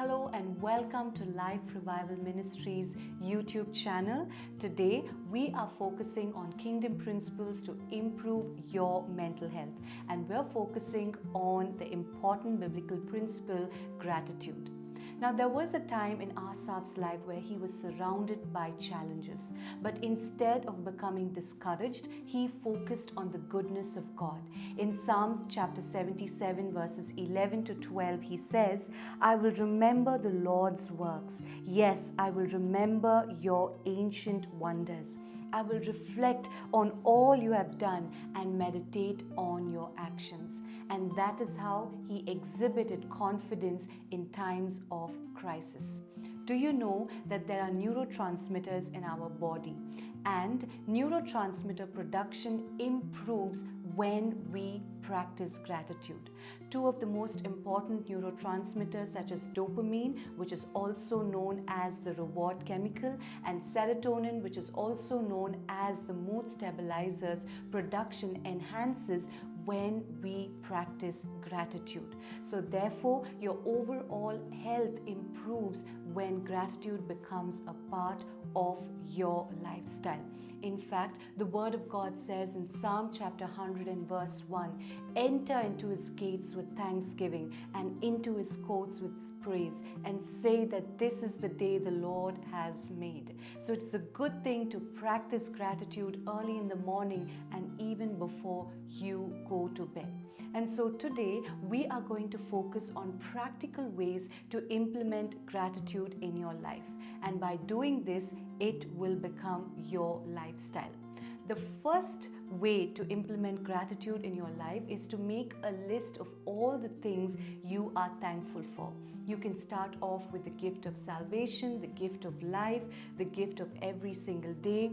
Hello and welcome to Life Revival Ministries YouTube channel. Today we are focusing on kingdom principles to improve your mental health, and we're focusing on the important biblical principle, gratitude. Now, there was a time in Asaf's life where he was surrounded by challenges, but instead of becoming discouraged, he focused on the goodness of God. In Psalms chapter 77 verses 11 to 12, he says, "I will remember the Lord's works. Yes, I will remember your ancient wonders. I will reflect on all you have done and meditate on your actions." And that is how he exhibited confidence in times of crisis. Do you know that there are neurotransmitters in our body, and neurotransmitter production improves when we practice gratitude? Two of the most important neurotransmitters, such as dopamine, which is also known as the reward chemical, and serotonin, which is also known as the mood stabilizers, production enhances when we practice gratitude. So therefore, your overall health improves when gratitude becomes a part of your lifestyle. In fact, the word of God says in Psalm chapter 100 and verse 1, "Enter into his gates with thanksgiving and into his courts with praise, and say that this is the day the Lord has made." So it's a good thing to practice gratitude early in the morning and even before you go to bed. And so today we are going to focus on practical ways to implement gratitude in your life. And by doing this, it will become your lifestyle. The first way to implement gratitude in your life is to make a list of all the things you are thankful for. You can start off with the gift of salvation, the gift of life, the gift of every single day,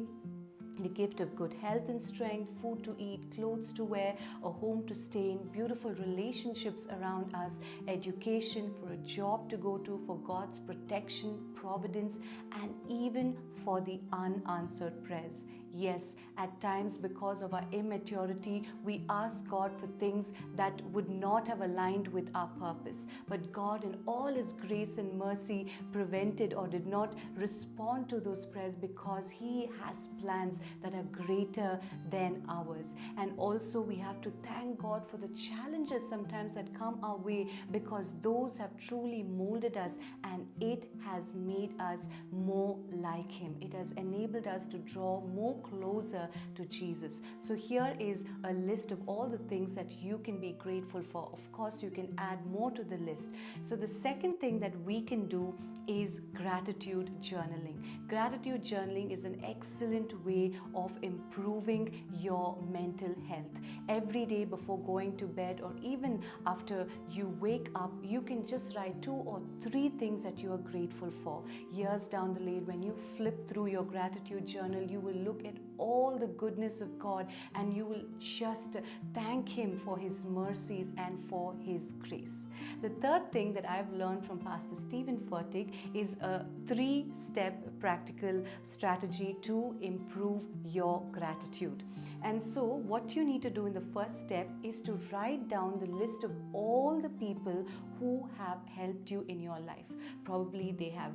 the gift of good health and strength, food to eat, clothes to wear, a home to stay in, beautiful relationships around us, education, for a job to go to, for God's protection, providence, and even for the unanswered prayers. Yes, at times because of our immaturity, we ask God for things that would not have aligned with our purpose. But God, in all His grace and mercy, prevented or did not respond to those prayers because He has plans that are greater than ours. And also we have to thank God for the challenges sometimes that come our way, because those have truly molded us and it has made us more like Him. It has enabled us to draw more closer to Jesus. So here is a list of all the things that you can be grateful for. Of course, you can add more to the list. So the second thing that we can do is gratitude journaling. Gratitude journaling is an excellent way of improving your mental health. Every day before going to bed, or even after you wake up, you can just write 2 or 3 things that you are grateful for. Years down the lane, when you flip through your gratitude journal, you will look at all the goodness of God and you will just thank Him for His mercies and for His grace. The third thing that I've learned from Pastor Stephen Furtick is a 3-step practical strategy to improve your gratitude. And so what you need to do in the first step is to write down the list of all the people who have helped you in your life. Probably they have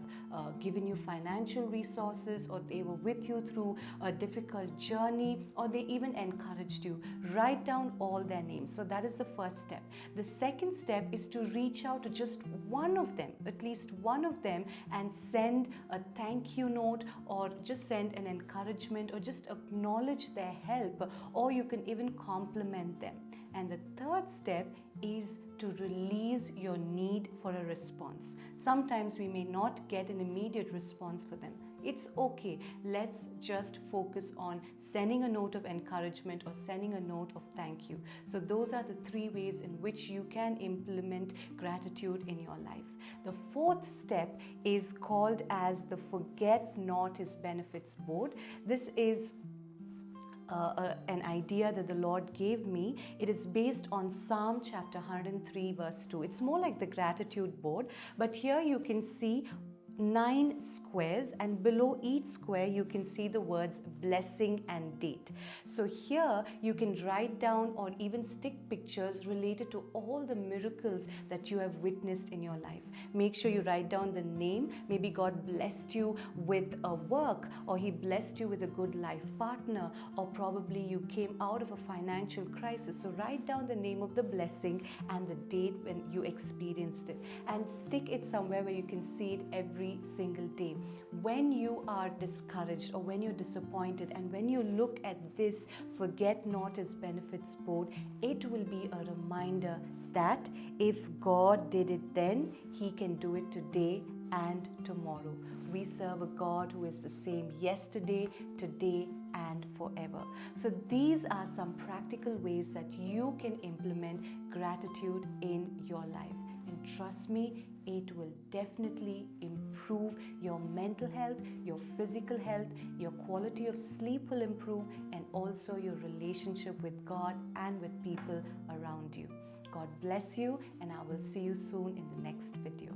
given you financial resources, or they were with you through a difficult journey, or they even encouraged you. Write down all their names. So that is the first step. The second step is to reach out to just one of them, at least one of them, and send a thank you note, or just send an encouragement, or just acknowledge their help, or you can even compliment them. And the third step is to release your need for a response. Sometimes we may not get an immediate response for them. It's okay. Let's just focus on sending a note of encouragement or sending a note of thank you. So those are the 3 ways in which you can implement gratitude in your life. The fourth step is called as the Forget Not His Benefits board. This is an idea that the Lord gave me. It is based on Psalm chapter 103 verse 2. It's more like the gratitude board, but here you can see 9 squares, and below each square you can see the words blessing and date. So here you can write down or even stick pictures related to all the miracles that you have witnessed in your life. Make sure you write down the name. Maybe God blessed you with a work, or He blessed you with a good life partner, or probably you came out of a financial crisis. So write down the name of the blessing and the date when you experienced it, and stick it somewhere where you can see it every single day. When you are discouraged or when you're disappointed, and when you look at this forget not His benefits board, it will be a reminder that if God did it then, He can do it today and tomorrow. We serve a God who is the same yesterday, today, and forever. So these are some practical ways that you can implement gratitude in your life. And trust me, it will definitely improve your mental health, your physical health, your quality of sleep will improve, and also your relationship with God and with people around you. God bless you, and I will see you soon in the next video.